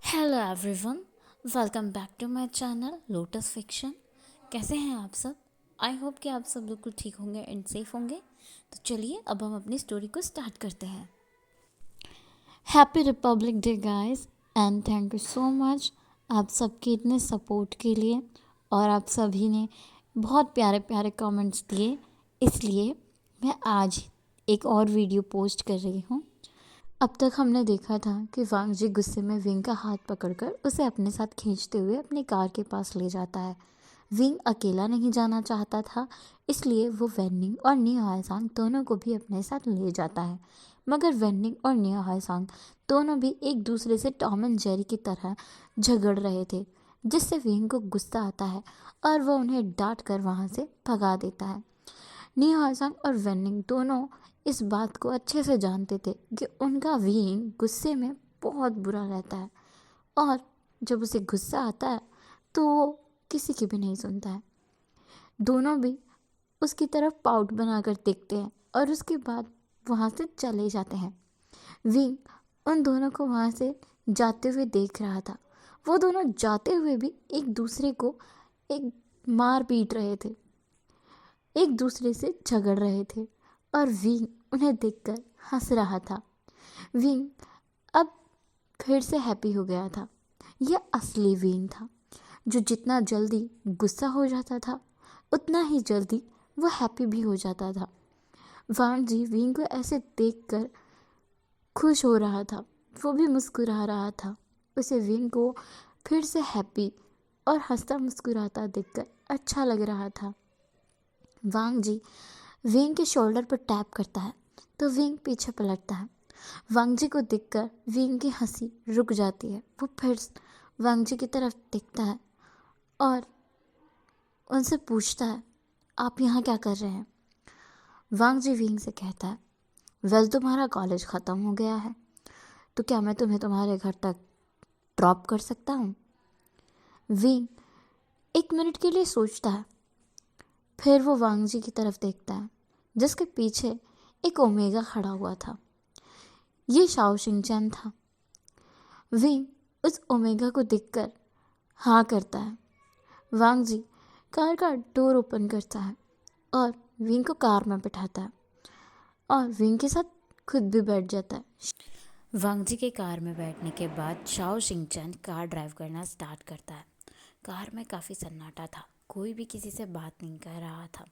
Hello everyone, welcome back to my channel Lotus Fiction. कैसे हैं आप सब? आई होप कि आप सब बिल्कुल ठीक होंगे एंड सेफ होंगे। तो चलिए अब हम अपनी स्टोरी को स्टार्ट करते हैं। Happy Republic day guys, and thank you so much आप सबके इतने सपोर्ट के लिए। और आप सभी ने बहुत प्यारे प्यारे कमेंट्स दिए, इसलिए मैं आज एक और वीडियो पोस्ट कर रही हूँ। अब तक हमने देखा था कि वांग जी गुस्से में विंग का हाथ पकड़कर उसे अपने साथ खींचते हुए अपनी कार के पास ले जाता है। विंग अकेला नहीं जाना चाहता था, इसलिए वो वेन्निंग और नियो हायसांग दोनों को भी अपने साथ ले जाता है। मगर वेन्निंग और नियो हायसांग दोनों भी एक दूसरे से टॉम एंड जेरी की तरह झगड़ रहे थे, जिससे विंग को गुस्सा आता है और वह उन्हें डांट कर वहाँ से भगा देता है। नियो हायसांग और वेन्निंग दोनों इस बात को अच्छे से जानते थे कि उनका विंग गुस्से में बहुत बुरा रहता है, और जब उसे गुस्सा आता है तो वो किसी की भी नहीं सुनता है। दोनों भी उसकी तरफ पाउट बनाकर देखते हैं और उसके बाद वहाँ से चले जाते हैं। विंग उन दोनों को वहाँ से जाते हुए देख रहा था। वो दोनों जाते हुए भी एक दूसरे को एक मार पीट रहे थे, एक दूसरे से झगड़ रहे थे, और विंग उन्हें देखकर हंस रहा था। विंग अब फिर से हैप्पी हो गया था। यह असली विंग था, जो जितना जल्दी गुस्सा हो जाता था उतना ही जल्दी वो हैप्पी भी हो जाता था। वांग जी विंग को ऐसे देखकर खुश हो रहा था, वो भी मुस्कुरा रहा था। उसे विंग को फिर से हैप्पी और हंसता मुस्कुराता देखकर अच्छा लग रहा था। वांग जी विंग के शोल्डर पर टैप करता है तो विंग पीछे पलटता है। वांग जी को देखकर विंग की हंसी रुक जाती है। वो फिर वांग जी की तरफ देखता है और उनसे पूछता है, आप यहाँ क्या कर रहे हैं? वांग जी विंग से कहता है, वेल तुम्हारा कॉलेज ख़त्म हो गया है, तो क्या मैं तुम्हें तुम्हारे घर तक ड्रॉप कर सकता हूँ? विंग एक मिनट के लिए सोचता है, फिर वो वांग जी की तरफ देखता है जिसके पीछे एक ओमेगा खड़ा हुआ था। ये शाओ शिंगचैन था। विंग उस ओमेगा को देखकर हाँ करता है। वांग जी कार का डोर ओपन करता है और विंग को कार में बिठाता है और विंग के साथ खुद भी बैठ जाता है। वांग जी के कार में बैठने के बाद शाओ शिंगचैन कार ड्राइव करना स्टार्ट करता है। कार में काफ़ी सन्नाटा था, कोई भी किसी से बात नहीं कर रहा था।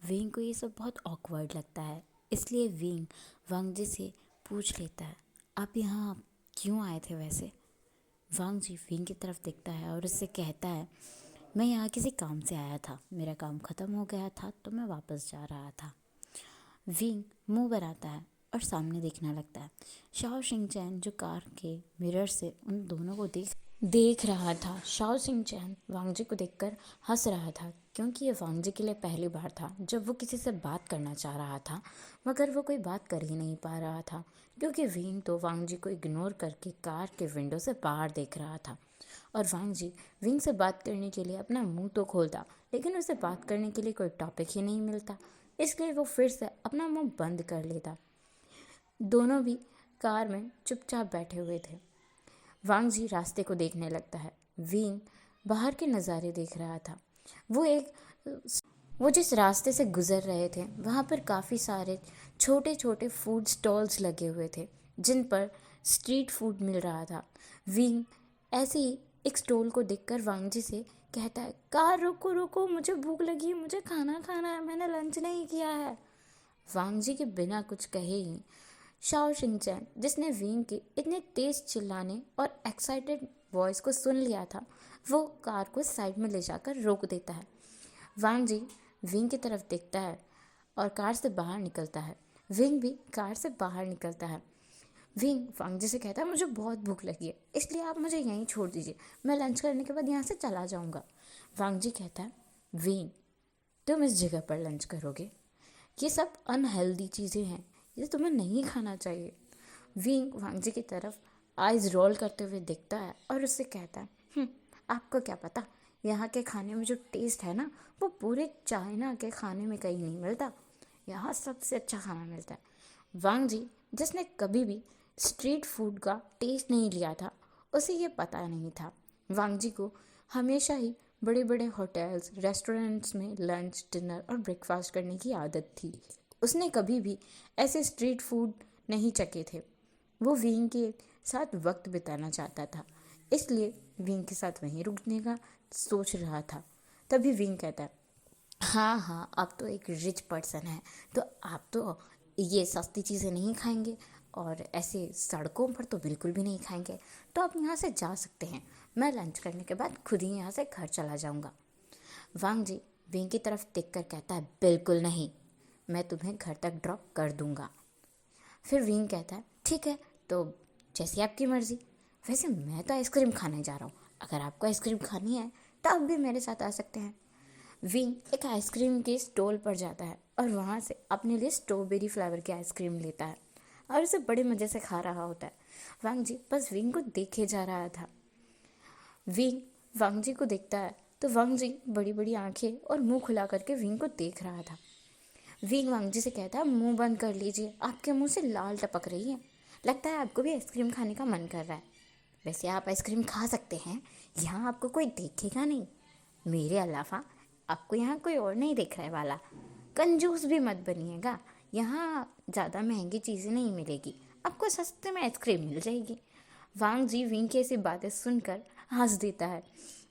विंग को ये सब बहुत ऑकवर्ड लगता है, इसलिए विंग वांग जी से पूछ लेता है, आप यहाँ क्यों आए थे वैसे? वांग जी विंग की तरफ देखता है और उससे कहता है, मैं यहाँ किसी काम से आया था, मेरा काम ख़त्म हो गया था तो मैं वापस जा रहा था। विंग मुंह बनाता है और सामने देखने लगता है। शाओ शिंगचैन जो कार के मिरर से उन दोनों को देख रहा था। शाओ शिंगचैन वांग जी को देखकर हंस रहा था, क्योंकि ये वांग जी के लिए पहली बार था जब वो किसी से बात करना चाह रहा था, मगर वो कोई बात कर ही नहीं पा रहा था, क्योंकि विंग तो वांग जी को इग्नोर करके कार के विंडो से बाहर देख रहा था। और वांग जी विंग से बात करने के लिए अपना मुंह तो खोलता, लेकिन उसे बात करने के लिए कोई टॉपिक ही नहीं मिलता, इसलिए वो फिर से अपना मुंह बंद कर लेता। दोनों भी कार में चुपचाप बैठे हुए थे। वांग जी रास्ते को देखने लगता है। विंग बाहर के नज़ारे देख रहा था। वो जिस रास्ते से गुजर रहे थे वहाँ पर काफ़ी सारे छोटे छोटे फूड स्टॉल्स लगे हुए थे, जिन पर स्ट्रीट फूड मिल रहा था। विंग ऐसे ही एक स्टॉल को देखकर वांग जी से कहता है, कार रुको रुको, मुझे भूख लगी है, मुझे खाना खाना है, मैंने लंच नहीं किया है। वांग जी के बिना कुछ कहे ही शाओ शिंगचैन, जिसने विंग के इतने तेज चिल्लाने और एक्साइटेड वॉइस को सुन लिया था, वो कार को साइड में ले जाकर रोक देता है। वांग जी विंग की तरफ देखता है और कार से बाहर निकलता है। विंग भी कार से बाहर निकलता है। विंग वांग जी से कहता है, मुझे बहुत भूख लगी है, इसलिए आप मुझे यहीं छोड़ दीजिए, मैं लंच करने के बाद यहाँ से चला जाऊँगा। वांग जी कहता है, विंग तुम इस जगह पर लंच करोगे? ये सब अनहेल्दी चीज़ें हैं, ये तुम्हें नहीं खाना चाहिए। विंग वांग जी की तरफ आइज रोल करते हुए देखता है और उससे कहता है, आपको क्या पता, यहाँ के खाने में जो टेस्ट है ना, वो पूरे चाइना के खाने में कहीं नहीं मिलता। यहाँ सबसे अच्छा खाना मिलता है। वांग जी, जिसने कभी भी स्ट्रीट फूड का टेस्ट नहीं लिया था, उसे ये पता नहीं था। वांग जी को हमेशा ही बड़े बड़े होटल्स, रेस्टोरेंट्स में लंच, डिनर और ब्रेकफास्ट करने की आदत थी। उसने कभी भी ऐसे स्ट्रीट फूड नहीं चखे थे। वो विंग के साथ वक्त बिताना चाहता था, इसलिए विंग के साथ वहीं रुकने का सोच रहा था। तभी विंग कहता है, हाँ हाँ, आप तो एक रिच पर्सन है, तो आप तो ये सस्ती चीज़ें नहीं खाएंगे और ऐसे सड़कों पर तो बिल्कुल भी नहीं खाएंगे, तो आप यहाँ से जा सकते हैं। मैं लंच करने के बाद खुद ही यहाँ से घर चला जाऊँगा। वांग जी विंग की तरफ देख कर कहता है, बिल्कुल नहीं, मैं तुम्हें घर तक ड्रॉप कर दूँगा। फिर विंग कहता है, ठीक है, तो जैसी आपकी मर्ज़ी। वैसे मैं तो आइसक्रीम खाने जा रहा हूँ, अगर आपको आइसक्रीम खानी है तो आप भी मेरे साथ आ सकते हैं। विंग एक आइसक्रीम के स्टॉल पर जाता है और वहाँ से अपने लिए स्ट्रॉबेरी फ्लेवर की आइसक्रीम लेता है और उसे बड़े मज़े से खा रहा होता है। वांग जी बस विंग को देखे जा रहा था। विंग वांग जी को देखता है तो वांग जी बड़ी बड़ी आंखें और मुंह खुला करके विंग को देख रहा था। विंग वांग जी से कहता है, मुंह बंद कर लीजिए, आपके मुंह से लाल टपक रही है, लगता है आपको भी आइसक्रीम खाने का मन कर रहा है। वैसे आप आइसक्रीम खा सकते हैं, यहाँ आपको कोई देखेगा नहीं, मेरे अलावा आपको यहाँ कोई और नहीं देखने वाला। कंजूस भी मत बनिएगा, यहाँ ज़्यादा महंगी चीज़ें नहीं मिलेगी, आपको सस्ते में आइसक्रीम मिल जाएगी। वांग जी विंग की ऐसी बातें सुनकर हंस देता है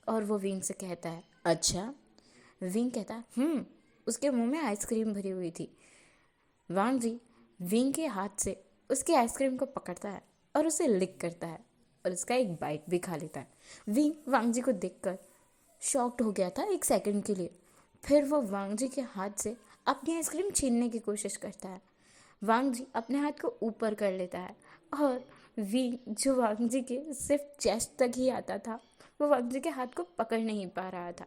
और वो विंग से कहता है, अच्छा। विंग कहता है, उसके मुंह में आइसक्रीम भरी हुई थी। वांग जी विंग के हाथ से उसकी आइसक्रीम को पकड़ता है और उसे लिक करता है और उसका एक बाइट भी खा लेता है। विंग वांग जी को देखकर शॉक्ड हो गया था एक सेकंड के लिए। फिर वो वांग जी के हाथ से अपनी आइसक्रीम छीनने की कोशिश करता है। वांग जी अपने हाथ को ऊपर कर लेता है और विंग जो वांग जी के सिर्फ चेस्ट तक ही आता था, वो वांग जी के हाथ को पकड़ नहीं पा रहा था।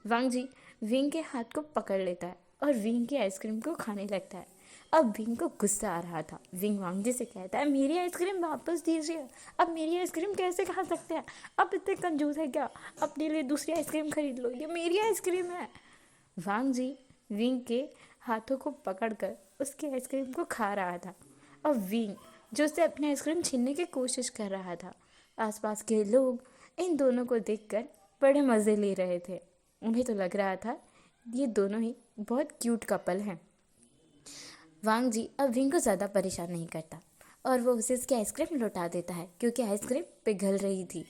वांग जी विंग के हाथ को पकड़ लेता है और विंग की आइसक्रीम को खाने लगता है। अब विंग को गुस्सा आ रहा था। विंग वांग जी से कहता है, मेरी आइसक्रीम वापस दीजिए, अब मेरी आइसक्रीम कैसे खा सकते हैं, अब इतने कंजूस है क्या, अपने लिए दूसरी आइसक्रीम खरीद लो, ये मेरी आइसक्रीम है। वांग जी विंग के हाथों को पकड़कर उसकी आइसक्रीम को खा रहा था और विंग जो उससे अपनी आइसक्रीम छीनने की कोशिश कर रहा था। आसपास के लोग इन दोनों को देखकर बड़े मज़े ले रहे थे। उन्हें तो लग रहा था ये दोनों ही बहुत क्यूट कपल हैं। वांग जी अब विंग को ज़्यादा परेशान नहीं करता और वो उसे उसकी आइसक्रीम लौटा देता है क्योंकि आइसक्रीम पिघल रही थी।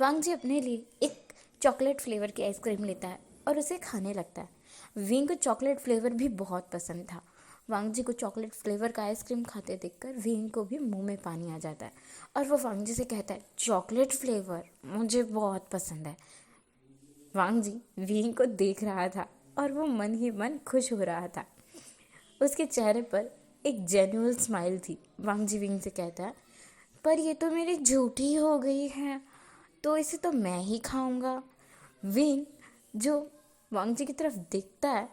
वांग जी अपने लिए एक चॉकलेट फ्लेवर की आइसक्रीम लेता है और उसे खाने लगता है। विंग को चॉकलेट फ्लेवर भी बहुत पसंद था। वांग जी को चॉकलेट फ्लेवर का आइसक्रीम खाते देखकर विंग को भी मुंह में पानी आ जाता है और वो वांग जी से कहता है, चॉकलेट फ्लेवर मुझे बहुत पसंद है। वांग जी विंग को देख रहा था और वो मन ही मन खुश हो रहा था। उसके चेहरे पर एक जेन्युइन स्माइल थी। वांग जी विंग से कहता है, पर ये तो मेरी झूठी हो गई है, तो इसे तो मैं ही खाऊंगा। विंग जो वांग जी की तरफ देखता है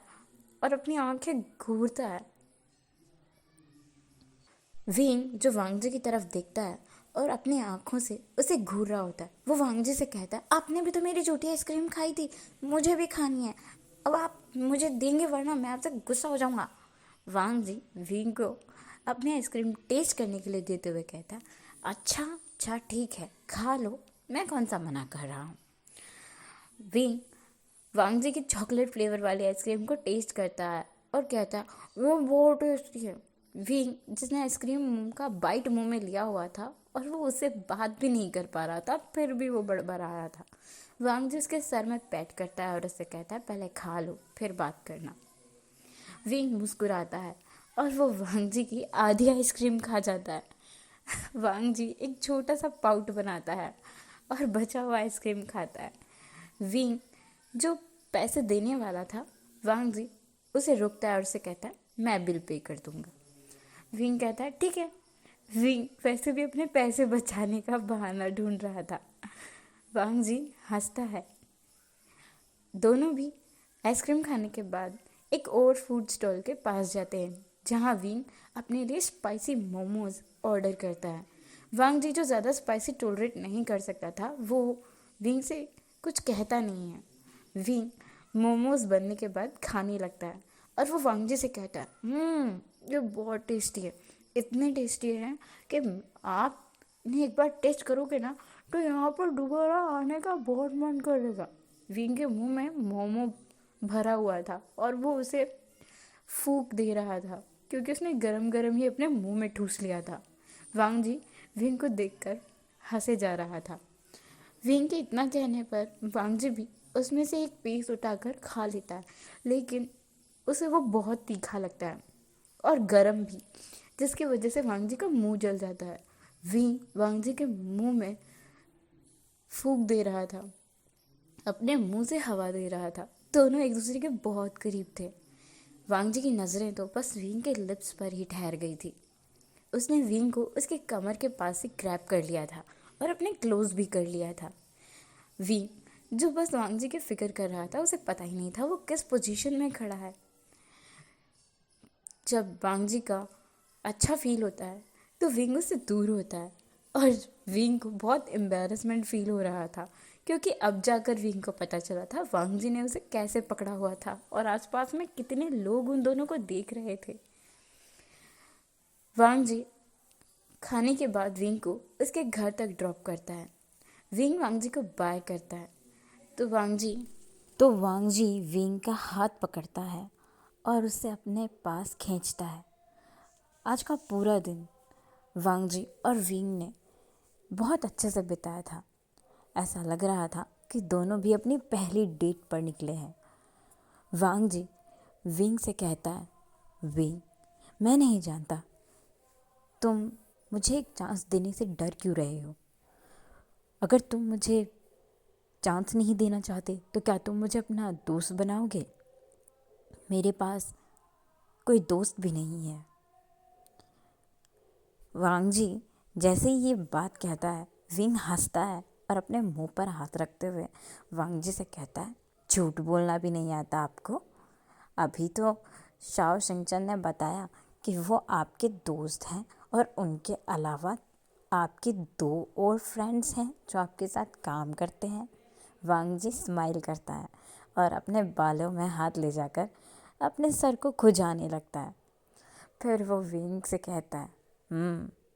और अपनी आंखें घूरता है। विंग जो वांग जी की तरफ देखता है और अपनी आंखों से उसे घूर रहा होता है। वो वांग जी से कहता है, आपने भी तो मेरी झूठी आइसक्रीम खाई थी, मुझे भी खानी है, अब आप मुझे देंगे वरना मैं आपसे गुस्सा हो जाऊंगा। वांग जी विंग को अपनी आइसक्रीम टेस्ट करने के लिए देते हुए कहता है, अच्छा अच्छा ठीक है, खा लो, मैं कौन सा मना कर रहा हूँ। विंग वांग जी की चॉकलेट फ्लेवर वाली आइसक्रीम को टेस्ट करता है और कहता है, वो बहुत टेस्टी है। विंग जिसने आइसक्रीम का बाइट मुंह में लिया हुआ था और वो उससे बात भी नहीं कर पा रहा था, फिर भी वो बड़बड़ा रहा था। वांग जी उसके सर में पैट करता है और उससे कहता है, पहले खा लो फिर बात करना। विंग मुस्कुराता है और वो वांग जी की आधी आइसक्रीम खा जाता है। वांग जी एक छोटा सा पाउट बनाता है और बचा हुआ आइसक्रीम खाता है। विंग जो पैसे देने वाला था, वांग जी उसे रोकता है और उसे कहता है, मैं बिल पे कर दूंगा। विंग कहता है, ठीक है। विंग वैसे भी अपने पैसे बचाने का बहाना ढूंढ रहा था। वांग जी हंसता है। दोनों भी आइसक्रीम खाने के बाद एक और फूड स्टॉल के पास जाते हैं जहाँ विंग अपने लिए स्पाइसी मोमोज ऑर्डर करता है। वांग जी जो ज़्यादा स्पाइसी टॉलरेट नहीं कर सकता था, वो विंग से कुछ कहता नहीं है। विंग मोमोज बनने के बाद खाने लगता है और वो वांग जी से कहता है, ये बहुत टेस्टी है, इतने टेस्टी है कि आप इन्हें एक बार टेस्ट करोगे ना तो यहाँ पर दोबारा आने का बहुत मन कर रहा था। विंग के मुंह में मोमो भरा हुआ था और वो उसे फूंक दे रहा था क्योंकि उसने गरम गरम ही अपने मुंह में ठूस लिया था। वांग जी विंग को देखकर हंसे जा रहा था। विंग के इतना कहने पर वांग जी भी उसमें से एक पीस उठाकर खा लेता है, लेकिन उसे वो बहुत तीखा लगता है और गरम भी, जिसकी वजह से वांग जी का मुंह जल जाता है। विंग वांग जी के मुंह में फूंक दे रहा था, अपने मुंह से हवा दे रहा था। दोनों एक दूसरे के बहुत करीब थे। वांग जी की नज़रें तो बस विंग के लिप्स पर ही ठहर गई थी। उसने विंग को उसके कमर के पास से ग्रैब कर लिया था और अपने क्लोज भी कर लिया था। विंग जो बस वांग जी की फिक्र कर रहा था, उसे पता ही नहीं था वो किस पोजीशन में खड़ा है। जब वांग जी का अच्छा फील होता है तो विंग उससे दूर होता है और विंग को बहुत एम्बैरसमेंट फील हो रहा था, क्योंकि अब जाकर विंग को पता चला था वांग जी ने उसे कैसे पकड़ा हुआ था और आसपास में कितने लोग उन दोनों को देख रहे थे। वांग जी खाने के बाद विंग को उसके घर तक ड्रॉप करता है। विंग वांग जी को बाय करता है तो वांग जी विंग का हाथ पकड़ता है और उसे अपने पास खींचता है। आज का पूरा दिन वांग जी और विंग ने बहुत अच्छे से बिताया था। ऐसा लग रहा था कि दोनों भी अपनी पहली डेट पर निकले हैं। वांग जी विंग से कहता है, विंग, मैं नहीं जानता तुम मुझे एक चांस देने से डर क्यों रहे हो। अगर तुम मुझे चांस नहीं देना चाहते तो क्या तुम मुझे अपना दोस्त बनाओगे। मेरे पास कोई दोस्त भी नहीं है। वांग जी जैसे ही ये बात कहता है, विंग हंसता है और अपने मुंह पर हाथ रखते हुए वांग जी से कहता है, झूठ बोलना भी नहीं आता आपको। अभी तो शाओ शिंगचन ने बताया कि वो आपके दोस्त हैं और उनके अलावा आपके 2 और फ्रेंड्स हैं जो आपके साथ काम करते हैं। वांग जी स्माइल करता है और अपने बालों में हाथ ले जाकर अपने सर को खुजाने लगता है। फिर वो विंग से कहता है,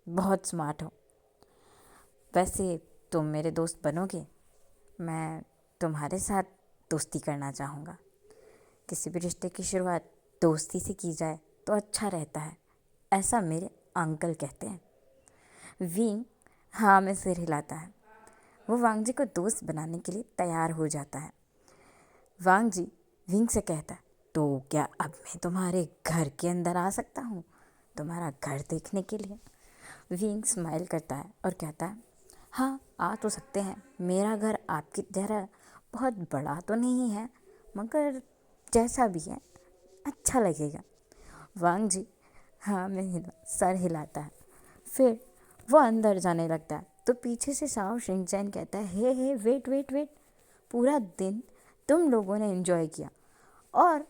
बहुत स्मार्ट हो। वैसे तुम मेरे दोस्त बनोगे? मैं तुम्हारे साथ दोस्ती करना चाहूँगा। किसी भी रिश्ते की शुरुआत दोस्ती से की जाए तो अच्छा रहता है, ऐसा मेरे अंकल कहते हैं। विंग हाँ में सिर हिलाता है। वो वांग जी को दोस्त बनाने के लिए तैयार हो जाता है। वांग जी विंग से कहता है, तो क्या अब मैं तुम्हारे घर के अंदर आ सकता हूँ तुम्हारा घर देखने के लिए। विंग स्माइल करता है और कहता है, हाँ आ तो सकते हैं। मेरा घर आपकी तरह बहुत बड़ा तो नहीं है, मगर जैसा भी है अच्छा लगेगा। वांग जी हाँ में सर हिलाता है। फिर वो अंदर जाने लगता है तो पीछे से साओ शिनचैन कहता है, हे वेट वेट वेट, पूरा दिन तुम लोगों ने एंजॉय किया और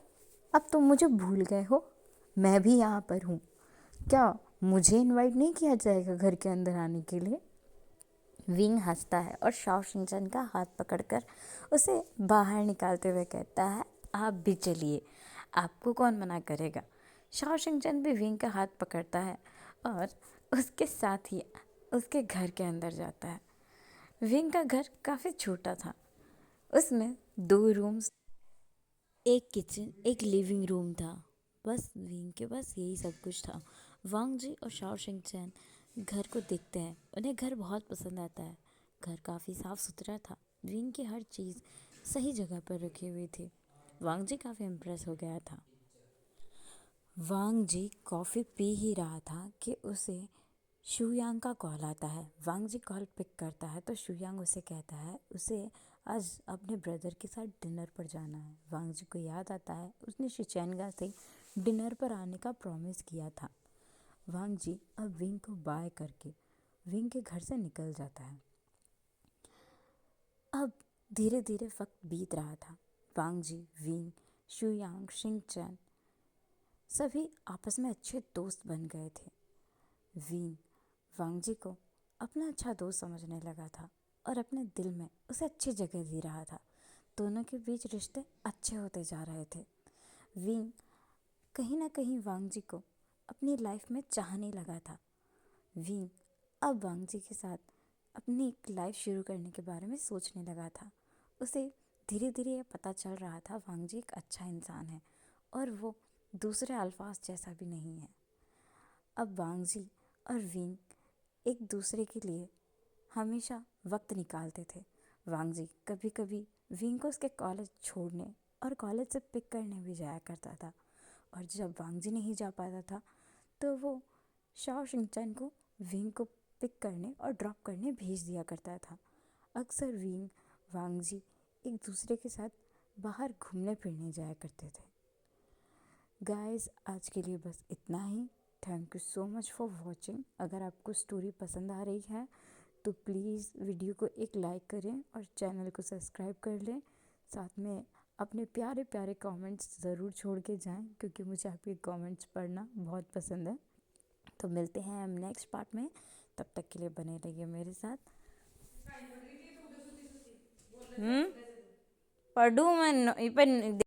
अब तुम मुझे भूल गए हो। मैं भी यहाँ पर हूँ, क्या मुझे इनवाइट नहीं किया जाएगा घर के अंदर आने के लिए। विंग हंसता है और शाओ शिनचैन का हाथ पकड़कर उसे बाहर निकालते हुए कहता है, आप भी चलिए, आपको कौन मना करेगा। शाओ शिनचैन भी विंग का हाथ पकड़ता है और उसके साथ ही उसके घर के अंदर जाता है। विंग का घर काफ़ी छोटा था। उसमें 2 रूम्स, एक किचन, एक लिविंग रूम था। बस विंग के पास यही सब कुछ था। वांग जी और शाओ शिंगचैन घर को देखते हैं। उन्हें घर बहुत पसंद आता है। घर काफ़ी साफ़ सुथरा था। विंग की हर चीज़ सही जगह पर रखी हुई थी। वांग जी काफ़ी इम्प्रेस हो गया था। वांग जी कॉफ़ी पी ही रहा था कि उसे शुयांग का कॉल आता है। वांग जी कॉल पिक करता है तो शुयांग उसे कहता है उसे आज अपने ब्रदर के साथ डिनर पर जाना है। वांग जी को याद आता है उसने शिचैनगा से डिनर पर आने का प्रॉमिस किया था। वांग जी अब विंग को बाय करके विंग के घर से निकल जाता है। अब धीरे धीरे वक्त बीत रहा था। वांग जी, विंग, शुयांग, शिंगचैन सभी आपस में अच्छे दोस्त बन गए थे। विंग वांग जी को अपना अच्छा दोस्त समझने लगा था और अपने दिल में उसे अच्छी जगह दे रहा था। दोनों के बीच रिश्ते अच्छे होते जा रहे थे। विंग कहीं ना कहीं वांग जी को अपनी लाइफ में चाहने लगा था। विंग अब वांग जी के साथ अपनी एक लाइफ शुरू करने के बारे में सोचने लगा था। उसे धीरे धीरे ये पता चल रहा था वांगजी एक अच्छा इंसान है और वो दूसरे अल्फाज जैसा भी नहीं है। अब वांगजी और विंग एक दूसरे के लिए हमेशा वक्त निकालते थे। वांगजी कभी कभी विंग को उसके कॉलेज छोड़ने और कॉलेज से पिक करने भी जाया करता था, और जब वांगजी नहीं जा पाता था तो वो शाओ शिंगचैन को विंग को पिक करने और ड्रॉप करने भेज दिया करता था। अक्सर विंग वांगजी एक दूसरे के साथ बाहर घूमने फिरने जाया करते थे। गाइस, आज के लिए बस इतना ही। Thank you so much for watching. अगर आपको स्टोरी पसंद आ रही है तो प्लीज़ वीडियो को एक लाइक करें और चैनल को सब्सक्राइब कर लें। साथ में अपने प्यारे प्यारे कमेंट्स ज़रूर छोड़ के जाएं, क्योंकि मुझे आपके कमेंट्स पढ़ना बहुत पसंद है। तो मिलते हैं हम नेक्स्ट पार्ट में। तब तक के लिए बने रहिए मेरे साथ। पढ़ू मैं